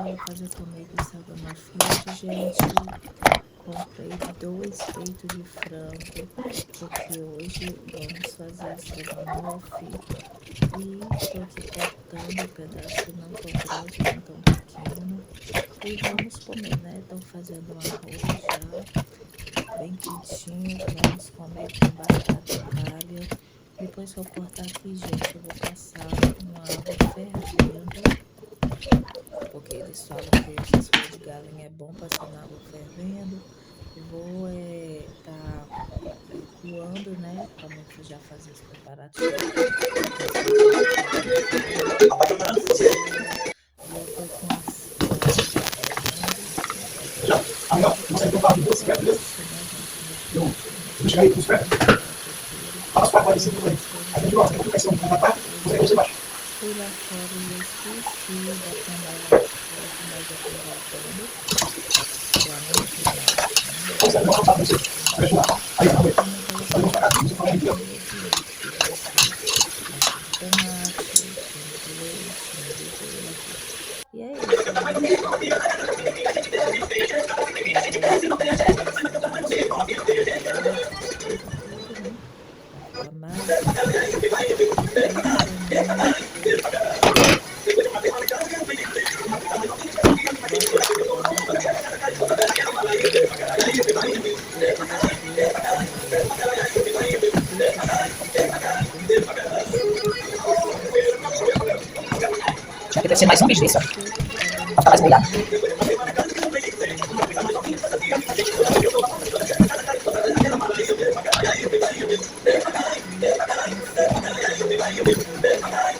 ela fazer comigo estrogonofe. Gente, comprei 2 peitos de frango, porque hoje vamos fazer estrogonofe. E tô aqui cortando o pedaço que não tão grande, nem tão pequeno. E vamos comer, né? Estão fazendo um arroz já, bem quentinho. Vamos comer com batata palha. Depois que eu cortar aqui, gente, eu vou passar uma água fervendo, porque eles falam que essas coisas de galinha é bom passar na água fervendo. E vou tá coando, né, para mim já fazer os preparativos. Já fiz o feijão troca, alho, cebola, e eu tô com a água já fervendo. E é isso, né, gente? Mexer um pouquinho nesse feijão, misturar tempero. Coloquei as coisas já para cozinhar. Fui lá fora e eu esqueci da panela de fogo, mas já tô voltando. Já nem vi mais, nem lembrei. Aqui também coloquei uns pouquinhos de ingredientes que vai ser pasta de tomate, creme de leite, milho verde. E é isso, gente. Agora tá fazendo esse negócio, creme de leite, essas coisas tudo, né? Para ficar mais gostoso. E também bota a cebola e coloquei bife seco também, bem pouquinho. Acho que deve ser mais um bicho isso. Tudo que estava Pra ficar mais molhado. no coloquei creme de leite, cebola e no forno também coloquei